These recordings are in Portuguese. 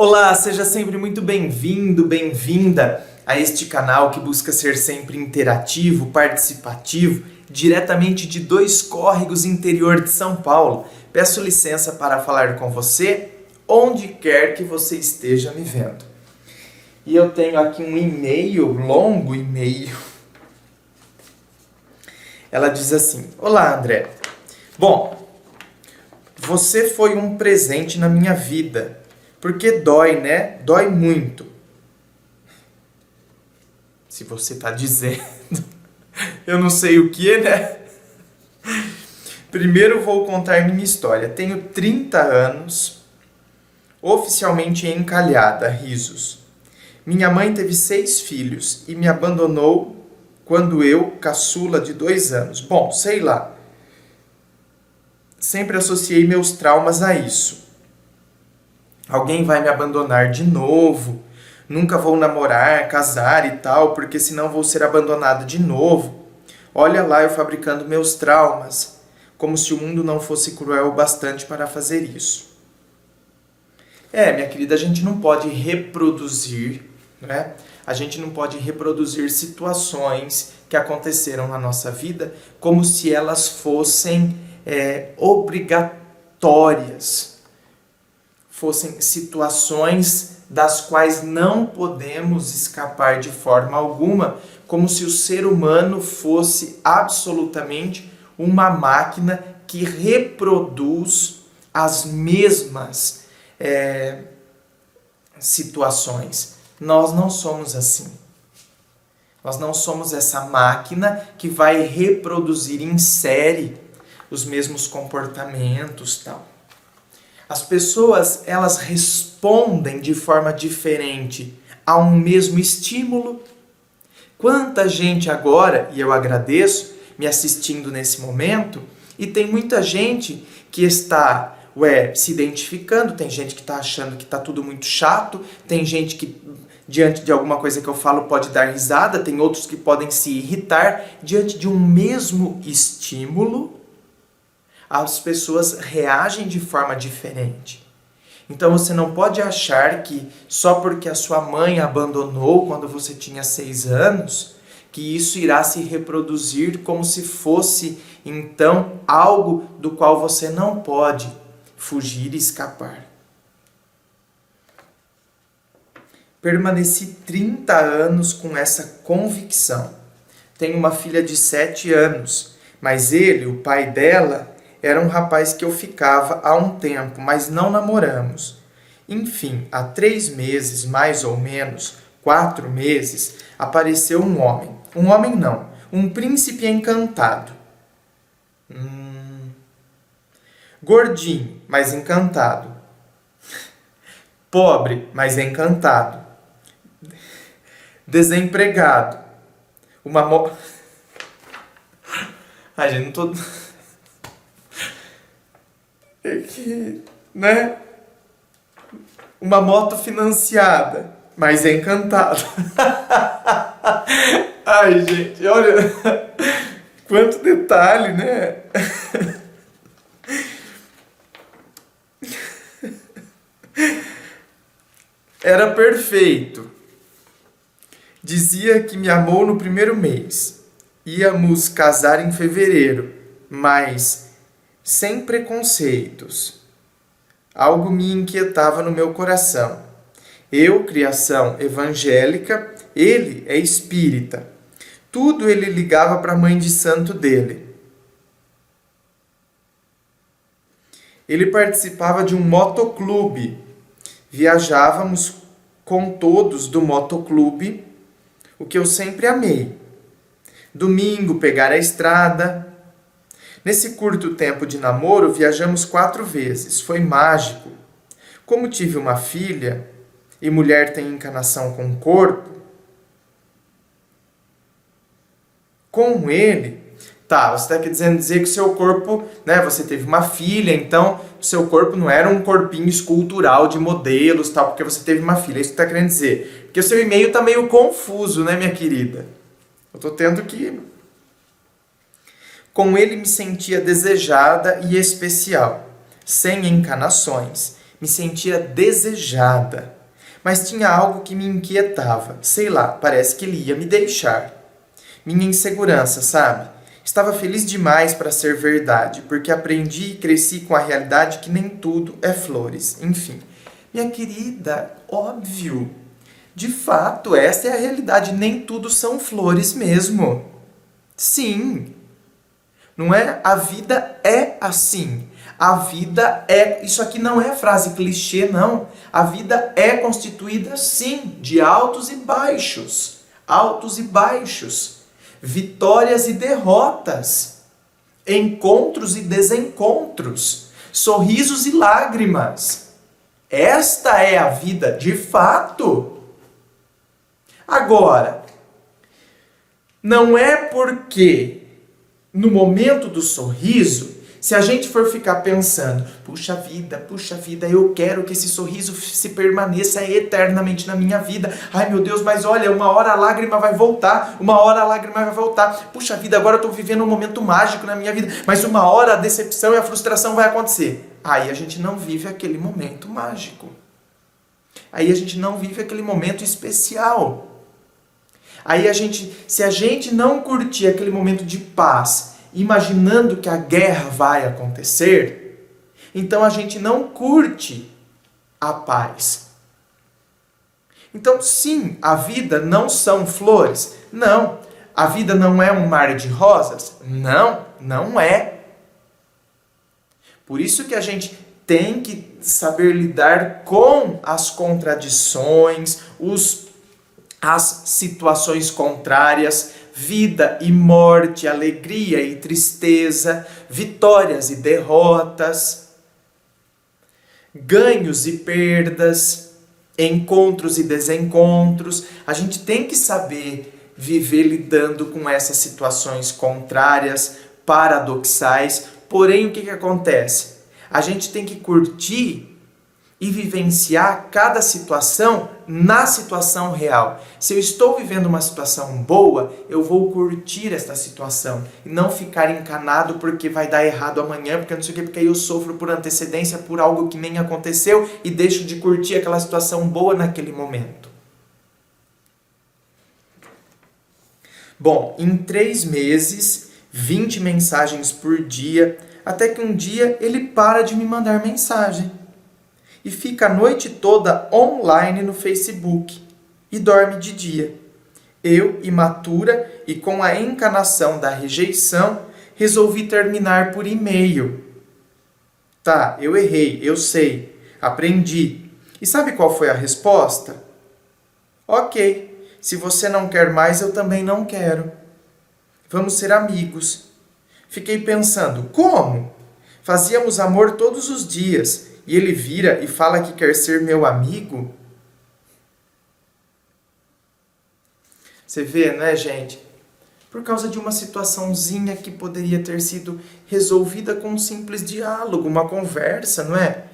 Olá, seja sempre muito bem-vindo, bem-vinda a este canal que busca ser sempre interativo, participativo, diretamente de Dois Córregos, interior de São Paulo. Peço licença para falar com você, onde quer que você esteja me vendo. E eu tenho aqui um e-mail, longo e-mail. Ela diz assim: Olá, André. Bom, você foi um presente na minha vida. Porque dói, né? Dói muito. Se você tá dizendo, eu não sei o que, né? Primeiro vou contar minha história. Tenho 30 anos, oficialmente encalhada, risos. Minha mãe teve 6 filhos e me abandonou quando eu, caçula de 2 anos. Bom, sei lá. Sempre associei meus traumas a isso. Alguém vai me abandonar de novo, nunca vou namorar, casar e tal, porque senão vou ser abandonada de novo. Olha lá eu fabricando meus traumas, como se o mundo não fosse cruel o bastante para fazer isso. Minha querida, a gente não pode reproduzir, né? A gente não pode reproduzir situações que aconteceram na nossa vida como se elas fossem obrigatórias. Fossem situações das quais não podemos escapar de forma alguma, como se o ser humano fosse absolutamente uma máquina que reproduz as mesmas situações. Nós não somos assim. Nós não somos essa máquina que vai reproduzir em série os mesmos comportamentos, tal. As pessoas, elas respondem de forma diferente a um mesmo estímulo. Quanta gente agora, e eu agradeço, me assistindo nesse momento, e tem muita gente que está se identificando, tem gente que está achando que está tudo muito chato, tem gente que, diante de alguma coisa que eu falo, pode dar risada, tem outros que podem se irritar. Diante de um mesmo estímulo, as pessoas reagem de forma diferente. Então você não pode achar que só porque a sua mãe abandonou quando você tinha 6 anos, que isso irá se reproduzir como se fosse, então, algo do qual você não pode fugir e escapar. Permaneci 30 anos com essa convicção. Tenho uma filha de 7 anos, mas ele, o pai dela, era um rapaz que eu ficava há um tempo, mas não namoramos. Enfim, há 3 meses, mais ou menos, 4 meses, apareceu um homem. Um homem não, um príncipe encantado. Gordinho, mas encantado. Pobre, mas encantado. Desempregado. Ai, gente, não tô... né? Uma moto financiada, mas é encantado. Ai, gente, olha quanto detalhe, né? Era perfeito. Dizia que me amou no primeiro mês. Íamos casar em fevereiro, mas sem preconceitos. Algo me inquietava no meu coração. Eu, criação evangélica, ele é espírita. Tudo ele ligava para a mãe de santo dele. Ele participava de um motoclube. Viajávamos com todos do motoclube, o que eu sempre amei. Domingo, pegar a estrada. Nesse curto tempo de namoro, viajamos 4 vezes. Foi mágico. Como tive uma filha, e mulher tem encanação com o corpo, com ele... Tá, você está querendo dizer que o seu corpo, né, você teve uma filha, então o seu corpo não era um corpinho escultural de modelos, tal, porque você teve uma filha. É isso que está querendo dizer. Porque o seu e-mail está meio confuso, né, minha querida? Eu estou tendo que... Com ele me sentia desejada e especial, sem encanações. me sentia desejada. Mas tinha algo que me inquietava. Sei lá, parece que ele ia me deixar. Minha insegurança, sabe? Estava feliz demais para ser verdade, porque aprendi e cresci com a realidade que nem tudo é flores. Enfim, minha querida, óbvio. De fato, essa é a realidade. Nem tudo são flores mesmo. Sim. Não é? A vida é assim. A vida é... Isso aqui não é frase clichê, não. A vida é constituída, sim, de altos e baixos. Altos e baixos. Vitórias e derrotas. Encontros e desencontros. Sorrisos e lágrimas. Esta é a vida, de fato. Agora, não é porque no momento do sorriso, se a gente for ficar pensando, puxa vida, eu quero que esse sorriso se permaneça eternamente na minha vida. Ai meu Deus, mas olha, uma hora a lágrima vai voltar, Puxa vida, agora eu estou vivendo um momento mágico na minha vida, mas uma hora a decepção e a frustração vai acontecer. Aí a gente não vive aquele momento mágico. Aí a gente não vive aquele momento especial. Aí se a gente não curtir aquele momento de paz, imaginando que a guerra vai acontecer, então a gente não curte a paz. Então, sim, a vida não são flores. Não. A vida não é um mar de rosas. Não, não é. Por isso que a gente tem que saber lidar com as contradições, as situações contrárias, vida e morte, alegria e tristeza, vitórias e derrotas, ganhos e perdas, encontros e desencontros. A gente tem que saber viver lidando com essas situações contrárias, paradoxais. Porém, o que acontece? A gente tem que curtir e vivenciar cada situação na situação real. Se eu estou vivendo uma situação boa, eu vou curtir esta situação e não ficar encanado porque vai dar errado amanhã, porque não sei o que, porque aí eu sofro por antecedência por algo que nem aconteceu e deixo de curtir aquela situação boa naquele momento. Bom, em 3 meses, 20 mensagens por dia, até que um dia ele para de me mandar mensagem. E fica a noite toda online no Facebook e dorme de dia. Eu, imatura e com a encanação da rejeição, resolvi terminar por e-mail. Tá, eu errei, eu sei, aprendi. E sabe qual foi a resposta? Ok, se você não quer mais, eu também não quero. Vamos ser amigos. Fiquei pensando, como? Fazíamos amor todos os dias. E ele vira e fala que quer ser meu amigo? Você vê, né, gente? Por causa de uma situaçãozinha que poderia ter sido resolvida com um simples diálogo, uma conversa, não é?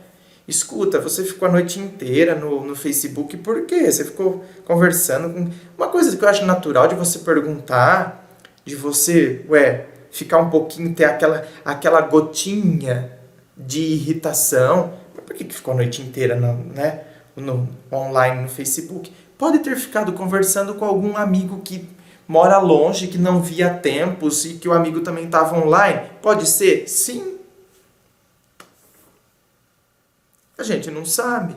Escuta, você ficou a noite inteira no Facebook, por quê? Você ficou conversando com... Uma coisa que eu acho natural de você perguntar, de você, ficar um pouquinho, ter aquela gotinha de irritação. Mas por que ficou a noite inteira no online, no Facebook? Pode ter ficado conversando com algum amigo que mora longe, que não via há tempos e que o amigo também estava online. Pode ser? Sim. A gente não sabe.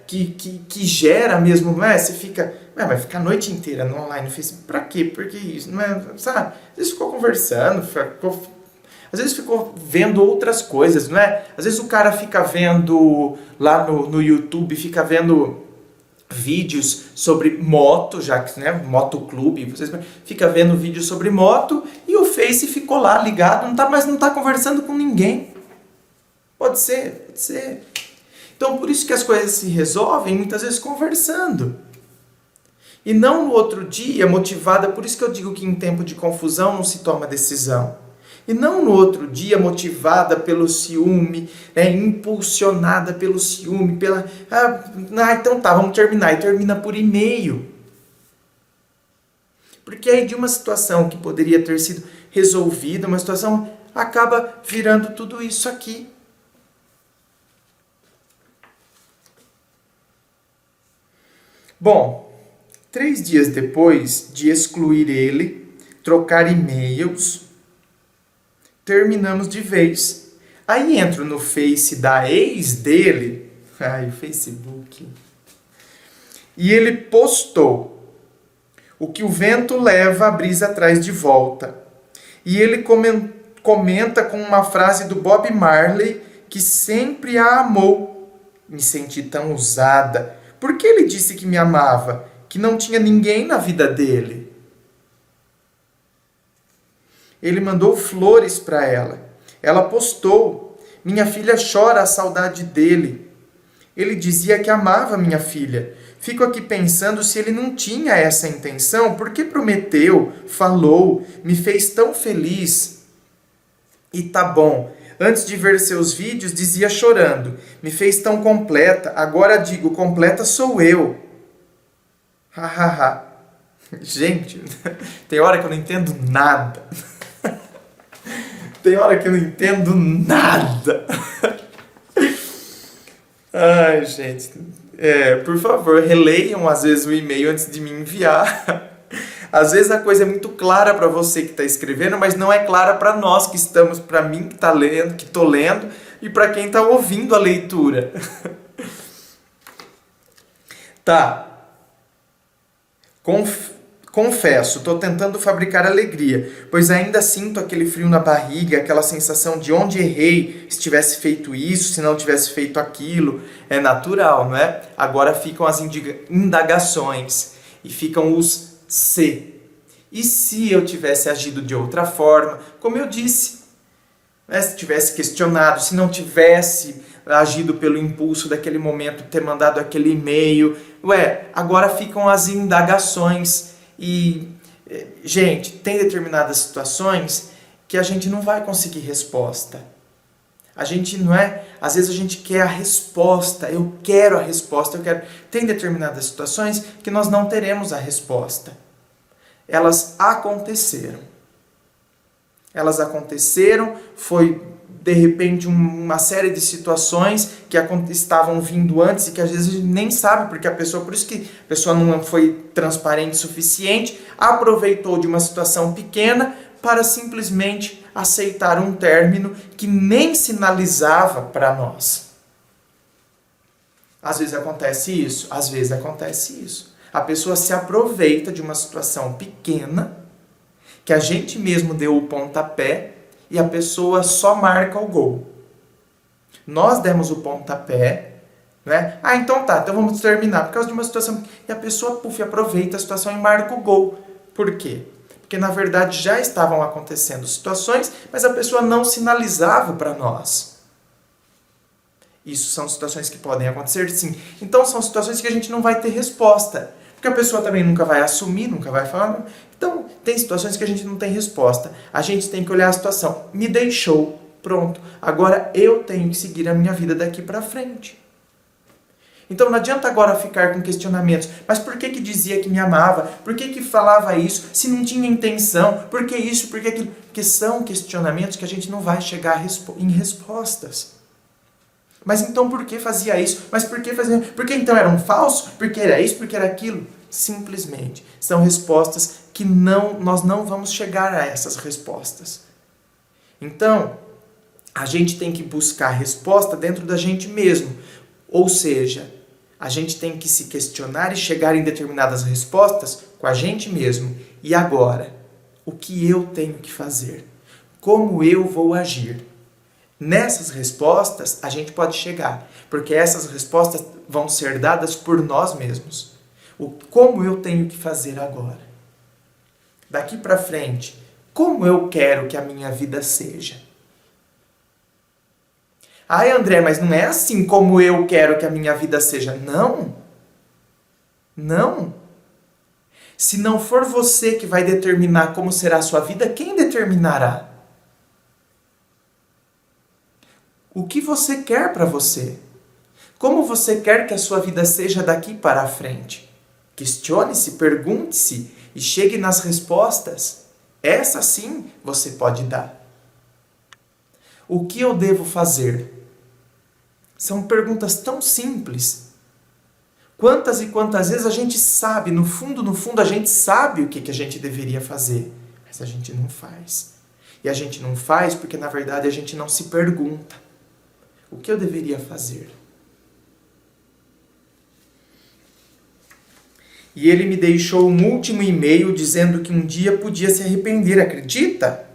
Que gera mesmo, você fica... vai ficar a noite inteira no online, no Facebook. Pra quê? Porque isso, não é... Sabe? Às vezes ficou conversando, às vezes ficou vendo outras coisas, não é? Às vezes o cara fica vendo lá no YouTube, fica vendo vídeos sobre moto, já que, né, motoclube, vocês fica vendo vídeos sobre moto e o Face ficou lá ligado, mas não tá conversando com ninguém. Pode ser, pode ser. Então por isso que as coisas se resolvem muitas vezes conversando. E não no outro dia, motivada, por isso que eu digo que em tempo de confusão não se toma decisão. E não no outro dia, motivada pelo ciúme, impulsionada pelo ciúme, então tá, vamos terminar. E termina por e-mail. Porque aí de uma situação que poderia ter sido resolvida, uma situação, acaba virando tudo isso aqui. Bom, 3 dias depois de excluir ele, trocar e-mails, terminamos de vez. Aí entro no Face da ex dele, o Facebook, e ele postou: o que o vento leva, a brisa traz de volta. E ele comenta com uma frase do Bob Marley, que sempre a amou. Me senti tão usada. Por que ele disse que me amava? Que não tinha ninguém na vida dele. Ele mandou flores para ela. Ela postou: minha filha chora a saudade dele. Ele dizia que amava minha filha. Fico aqui pensando se ele não tinha essa intenção, porque prometeu, falou, me fez tão feliz. E tá bom. Antes de ver seus vídeos, dizia chorando: me fez tão completa, agora digo, completa sou eu. Hahaha. Gente, tem hora que eu não entendo nada. Tem hora que eu não entendo nada. Ai, gente. Por favor, releiam às vezes o e-mail antes de me enviar. Às vezes a coisa é muito clara para você que está escrevendo, mas não é clara para nós que estamos, para mim que está lendo, que estou lendo, e para quem está ouvindo a leitura. Tá. Confesso, estou tentando fabricar alegria, pois ainda sinto aquele frio na barriga, aquela sensação de onde errei, se tivesse feito isso, se não tivesse feito aquilo. É natural, não é? Agora ficam as indagações e ficam os se. E se eu tivesse agido de outra forma? Como eu disse, né? Se tivesse questionado, se não tivesse agido pelo impulso daquele momento, ter mandado aquele e-mail. Agora ficam as indagações. E, gente, tem determinadas situações que a gente não vai conseguir resposta. A gente não é... Às vezes a gente quer a resposta, eu quero a resposta, eu quero... Tem determinadas situações que nós não teremos a resposta. Elas aconteceram. Elas aconteceram, foi de repente uma série de situações que estavam vindo antes e que às vezes a gente nem sabe, porque a pessoa, por isso que a pessoa não foi transparente o suficiente, aproveitou de uma situação pequena para simplesmente aceitar um término que nem sinalizava para nós. Às vezes acontece isso, às vezes acontece isso. A pessoa se aproveita de uma situação pequena, que a gente mesmo deu o pontapé, e a pessoa só marca o gol. Nós demos o pontapé, né? Então vamos terminar, por causa de uma situação. E a pessoa, aproveita a situação e marca o gol. Por quê? Porque na verdade já estavam acontecendo situações, mas a pessoa não sinalizava para nós. Isso são situações que podem acontecer, sim. Então são situações que a gente não vai ter resposta. Porque a pessoa também nunca vai assumir, nunca vai falar. Então, tem situações que a gente não tem resposta. A gente tem que olhar a situação. Me deixou, pronto. Agora eu tenho que seguir a minha vida daqui para frente. Então não adianta agora ficar com questionamentos. Mas por que dizia que me amava? Por que falava isso? Se não tinha intenção? Por que isso? Por que aquilo? Porque são questionamentos que a gente não vai chegar em respostas. Mas então por que fazia isso? Mas por que fazia? Porque então era um falso? Porque era isso? Porque era aquilo? Simplesmente. São respostas que nós não vamos chegar a essas respostas. Então, a gente tem que buscar resposta dentro da gente mesmo. Ou seja, a gente tem que se questionar e chegar em determinadas respostas com a gente mesmo. E agora? O que eu tenho que fazer? Como eu vou agir? Nessas respostas, a gente pode chegar, porque essas respostas vão ser dadas por nós mesmos. Como eu tenho que fazer agora? Daqui para frente, como eu quero que a minha vida seja? Ai, André, mas não é assim como eu quero que a minha vida seja. Não. Não. Se não for você que vai determinar como será a sua vida, quem determinará? O que você quer para você? Como você quer que a sua vida seja daqui para frente? Questione-se, pergunte-se e chegue nas respostas. Essa sim você pode dar. O que eu devo fazer? São perguntas tão simples. Quantas e quantas vezes a gente sabe, no fundo, a gente sabe o que a gente deveria fazer, mas a gente não faz. E a gente não faz porque, na verdade, a gente não se pergunta: o que eu deveria fazer? E ele me deixou um último e-mail dizendo que um dia podia se arrepender, acredita?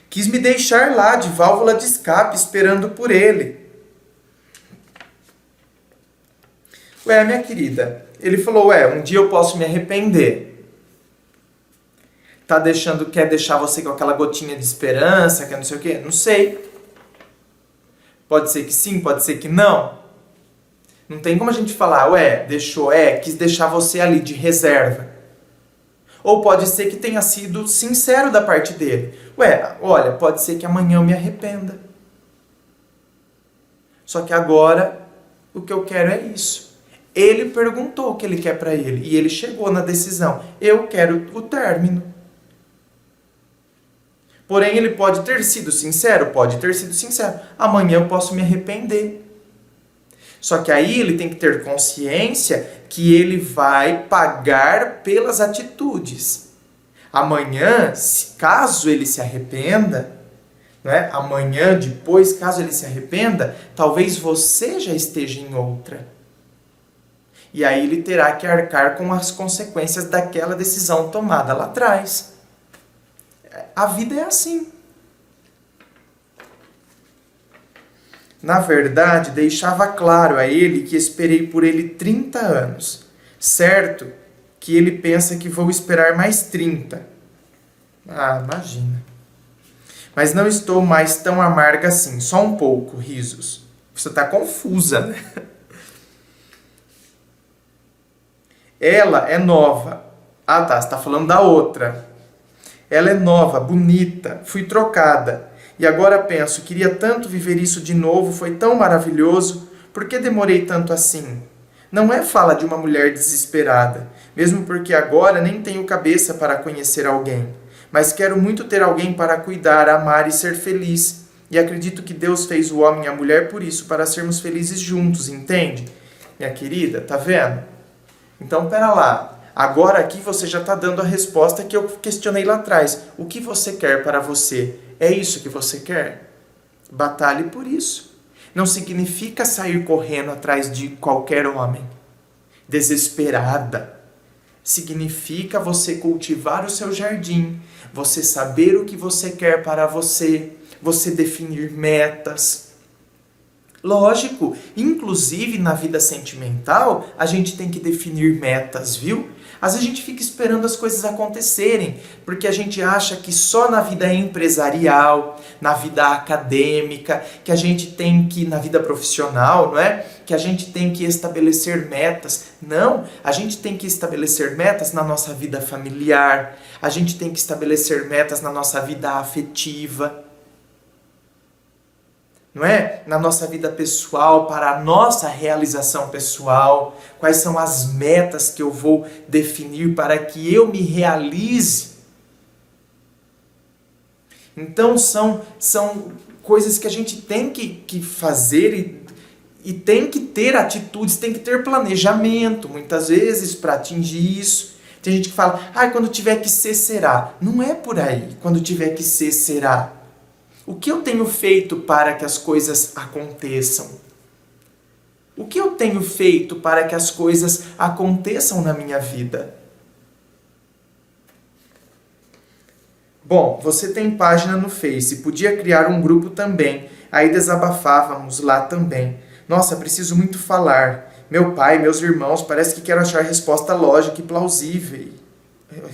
Quis me deixar lá, de válvula de escape, esperando por ele. Ué, minha querida, ele falou, um dia eu posso me arrepender. Quer deixar você com aquela gotinha de esperança, quer não sei o quê? Não sei. Pode ser que sim, pode ser que não. Não tem como a gente falar, quis deixar você ali de reserva. Ou pode ser que tenha sido sincero da parte dele. Olha, pode ser que amanhã eu me arrependa. Só que agora, o que eu quero é isso. Ele perguntou o que ele quer para ele. E ele chegou na decisão. Eu quero o término. Porém, ele pode ter sido sincero? Pode ter sido sincero. Amanhã eu posso me arrepender. Só que aí ele tem que ter consciência que ele vai pagar pelas atitudes. Amanhã, caso ele se arrependa, né? Amanhã, depois, caso ele se arrependa, talvez você já esteja em outra. E aí ele terá que arcar com as consequências daquela decisão tomada lá atrás. A vida é assim. Na verdade, deixava claro a ele que esperei por ele 30 anos. Certo que ele pensa que vou esperar mais 30. Ah, imagina. Mas não estou mais tão amarga assim, só um pouco, risos. Você está confusa, né? Ela é nova. Ah, tá, você está falando da outra. Ela é nova, bonita, fui trocada. E agora penso, queria tanto viver isso de novo, foi tão maravilhoso. Por que demorei tanto assim? Não é fala de uma mulher desesperada, mesmo porque agora nem tenho cabeça para conhecer alguém. Mas quero muito ter alguém para cuidar, amar e ser feliz. E acredito que Deus fez o homem e a mulher por isso, para sermos felizes juntos, entende? Minha querida, tá vendo? Então, pera lá. Agora aqui você já está dando a resposta que eu questionei lá atrás. O que você quer para você? É isso que você quer? Batalhe por isso. Não significa sair correndo atrás de qualquer homem. Desesperada. Significa você cultivar o seu jardim. Você saber o que você quer para você. Você definir metas. Lógico, inclusive na vida sentimental, a gente tem que definir metas, viu? Às vezes a gente fica esperando as coisas acontecerem, porque a gente acha que só na vida empresarial, na vida acadêmica, que a gente tem que, na vida profissional, não é? Que a gente tem que estabelecer metas. Não, a gente tem que estabelecer metas na nossa vida familiar, a gente tem que estabelecer metas na nossa vida afetiva. Não é? Na nossa vida pessoal, para a nossa realização pessoal, quais são as metas que eu vou definir para que eu me realize. Então são coisas que a gente tem que fazer e tem que ter atitudes, tem que ter planejamento, muitas vezes, para atingir isso. Tem gente que fala, quando tiver que ser, será. Não é por aí, quando tiver que ser, será. O que eu tenho feito para que as coisas aconteçam? O que eu tenho feito para que as coisas aconteçam na minha vida? Bom, você tem página no Face, podia criar um grupo também, aí desabafávamos lá também. Nossa, preciso muito falar. Meu pai, meus irmãos, parece que quero achar resposta lógica e plausível.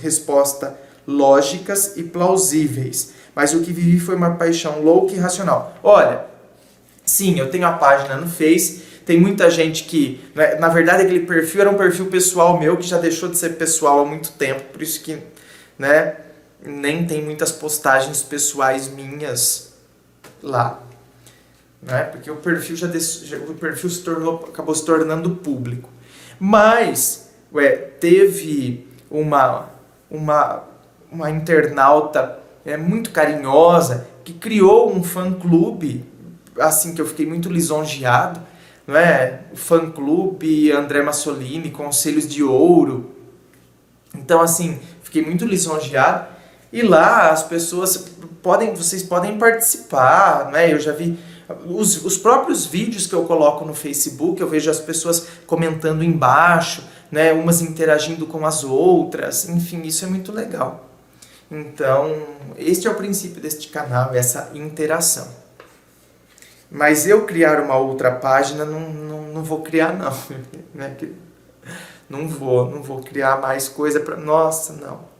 Resposta lógicas e plausíveis. Mas o que vivi foi uma paixão louca e irracional. Olha, sim, eu tenho a página no Face, tem muita gente que... Na verdade, aquele perfil era um perfil pessoal meu, que já deixou de ser pessoal há muito tempo, por isso que nem tem muitas postagens pessoais minhas lá. Porque o perfil acabou se tornando público. Mas, teve uma internauta muito carinhosa, que criou um fã-clube, assim, que eu fiquei muito lisonjeado, não é? O fã-clube André Massolini, Conselhos de Ouro. Então, assim, fiquei muito lisonjeado. E lá as pessoas vocês podem participar, né? Eu já vi os próprios vídeos que eu coloco no Facebook, eu vejo as pessoas comentando embaixo, né? Umas interagindo com as outras, enfim, isso é muito legal. Então, este é o princípio deste canal, essa interação. Mas eu criar uma outra página, não vou criar não. Não vou criar mais coisa para... Nossa, não.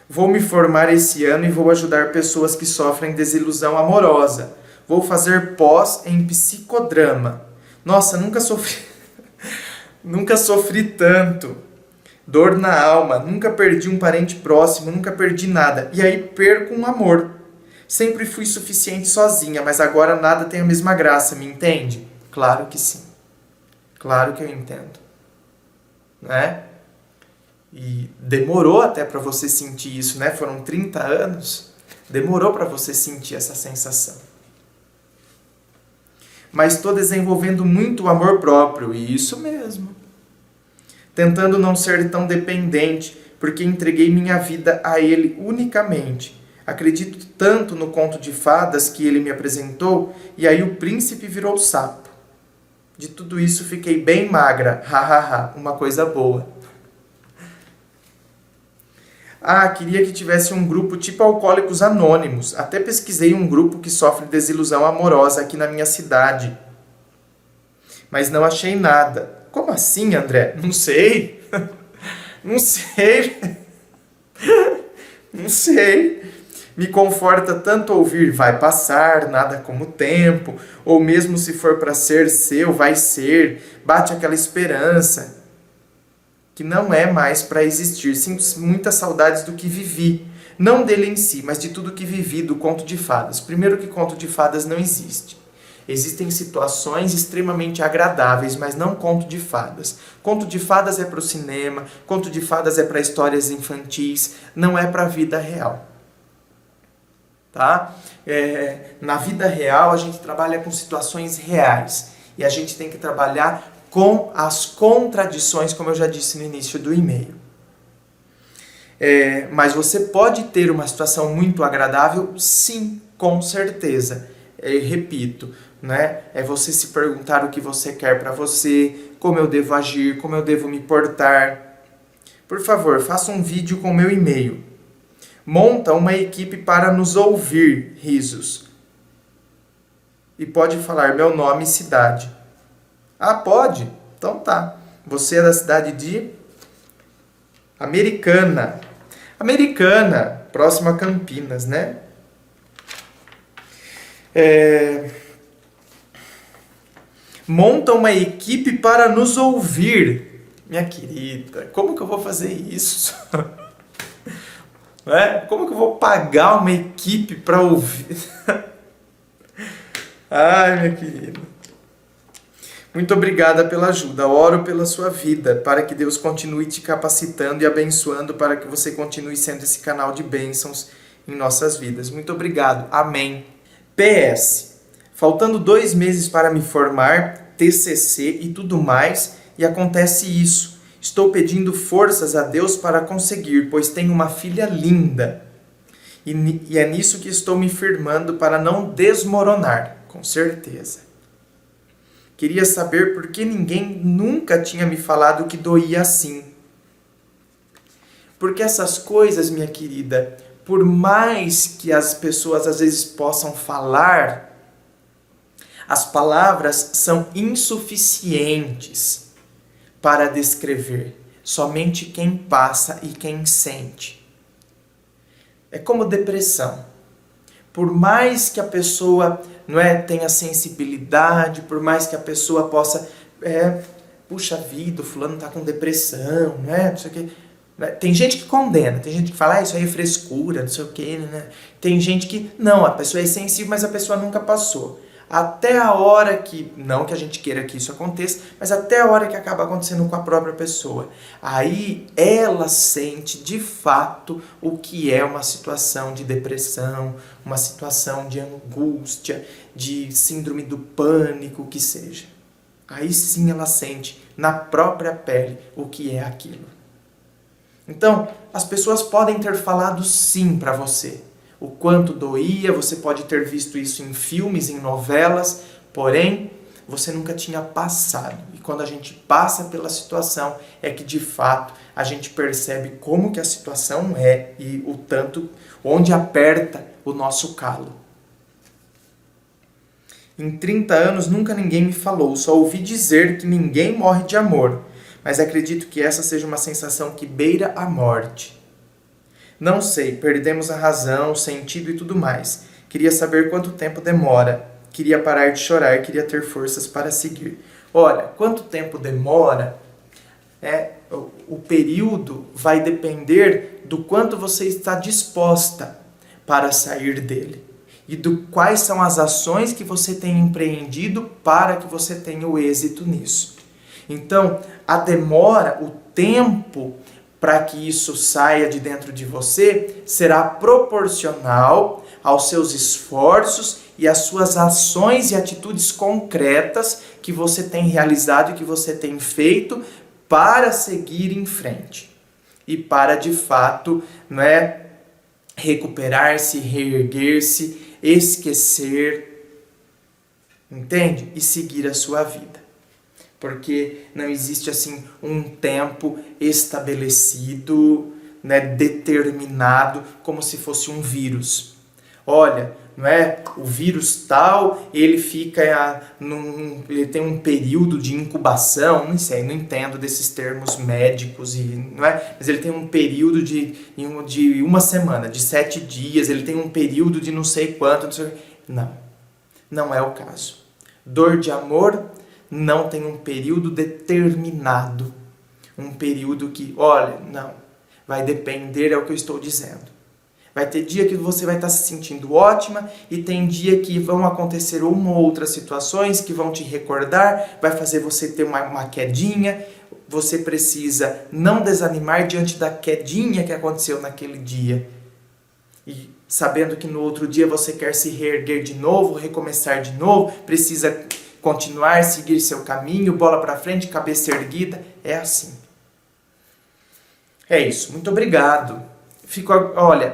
Vou me formar esse ano e vou ajudar pessoas que sofrem desilusão amorosa. Vou fazer pós em psicodrama. Nossa, nunca sofri... nunca sofri tanto. Dor na alma, nunca perdi um parente próximo, nunca perdi nada. E aí perco um amor. Sempre fui suficiente sozinha, mas agora nada tem a mesma graça, me entende? Claro que sim. Claro que eu entendo. Né? E demorou até para você sentir isso, né? Foram 30 anos. Demorou para você sentir essa sensação. Mas estou desenvolvendo muito o amor próprio, e isso mesmo. Tentando não ser tão dependente, porque entreguei minha vida a ele unicamente. Acredito tanto no conto de fadas que ele me apresentou, e aí o príncipe virou sapo. De tudo isso fiquei bem magra, hahaha, uma coisa boa. Ah, queria que tivesse um grupo tipo Alcoólicos Anônimos. Até pesquisei um grupo que sofre desilusão amorosa aqui na minha cidade. Mas não achei nada. Como assim, André? Não sei. Não sei. Não sei. Me conforta tanto ouvir vai passar, nada como tempo, ou mesmo se for para ser seu, vai ser. Bate aquela esperança que não é mais para existir. Sinto muitas saudades do que vivi. Não dele em si, mas de tudo que vivi do conto de fadas. Primeiro que conto de fadas não existe. Existem situações extremamente agradáveis, mas não conto de fadas. Conto de fadas é para o cinema, conto de fadas é para histórias infantis, não é para a vida real. Tá? Na vida real a gente trabalha com situações reais. E a gente tem que trabalhar com as contradições, como eu já disse no início do e-mail. Mas você pode ter uma situação muito agradável? Sim, com certeza. Repito, né? É você se perguntar o que você quer para você, como eu devo agir, como eu devo me portar. Por favor, faça um vídeo com o meu e-mail. Monta uma equipe para nos ouvir, risos. E pode falar meu nome e cidade. Ah, pode? Então tá. Você é da cidade de Americana. Americana, próximo a Campinas, né? Monta uma equipe para nos ouvir. Minha querida, como que eu vou fazer isso? Como que eu vou pagar uma equipe para ouvir? Ai, minha querida. Muito obrigada pela ajuda. Oro pela sua vida, para que Deus continue te capacitando e abençoando, para que você continue sendo esse canal de bênçãos em nossas vidas. Muito obrigado. Amém. PS. Faltando 2 meses para me formar, TCC e tudo mais, e acontece isso. Estou pedindo forças a Deus para conseguir, pois tenho uma filha linda. E é nisso que estou me firmando para não desmoronar, com certeza. Queria saber por que ninguém nunca tinha me falado que doía assim. Porque essas coisas, minha querida, por mais que as pessoas às vezes possam falar, as palavras são insuficientes para descrever. Somente quem passa e quem sente. É como depressão. Por mais que a pessoa tenha sensibilidade, por mais que a pessoa possa... puxa vida, o fulano está com depressão, não sei o quê. Tem gente que condena, tem gente que fala, isso aí é frescura, não sei o quê. Né? Tem gente que, não, a pessoa é sensível, mas a pessoa nunca passou. até a hora que, não que a gente queira que isso aconteça, mas até a hora que acaba acontecendo com a própria pessoa. Aí ela sente de fato o que é uma situação de depressão, uma situação de angústia, de síndrome do pânico, o que seja. Aí sim ela sente na própria pele o que é aquilo. Então, as pessoas podem ter falado sim para você. O quanto doía, você pode ter visto isso em filmes, em novelas, porém, você nunca tinha passado. E quando a gente passa pela situação, é que de fato a gente percebe como que a situação é e o tanto, onde aperta o nosso calo. Em 30 anos nunca ninguém me falou, só ouvi dizer que ninguém morre de amor, mas acredito que essa seja uma sensação que beira a morte. Não sei, perdemos a razão, o sentido e tudo mais. Queria saber quanto tempo demora. Queria parar de chorar, queria ter forças para seguir. Olha, quanto tempo demora, o período vai depender do quanto você está disposta para sair dele. E do quais são as ações que você tem empreendido para que você tenha o êxito nisso. Então, a demora, o tempo para que isso saia de dentro de você será proporcional aos seus esforços e às suas ações e atitudes concretas que você tem realizado e que você tem feito para seguir em frente. E para, de fato, recuperar-se, reerguer-se, esquecer, entende? E seguir a sua vida. Porque não existe assim um tempo estabelecido, determinado, como se fosse um vírus. Olha, o vírus tal, ele ele tem um período de incubação, não sei, não entendo desses termos médicos, mas ele tem um período de uma semana, de 7 dias, ele tem um período de não sei quanto, não é o caso. Dor de amor não tem um período determinado, um período que, vai depender, é o que eu estou dizendo. Vai ter dia que você vai estar se sentindo ótima e tem dia que vão acontecer uma ou outras situações que vão te recordar, vai fazer você ter uma quedinha. Você precisa não desanimar diante da quedinha que aconteceu naquele dia. E sabendo que no outro dia você quer se reerguer de novo, recomeçar de novo, precisa continuar, seguir seu caminho, bola para frente, cabeça erguida. É assim. É isso. Muito obrigado.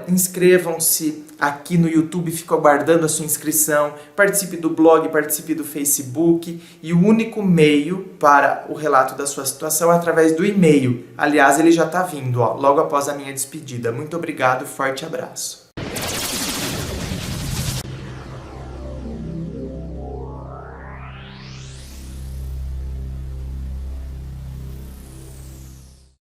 Inscrevam-se aqui no YouTube, fico aguardando a sua inscrição, participe do blog, participe do Facebook, e o único meio para o relato da sua situação é através do e-mail. Aliás, ele já está vindo, logo após a minha despedida. Muito obrigado, forte abraço.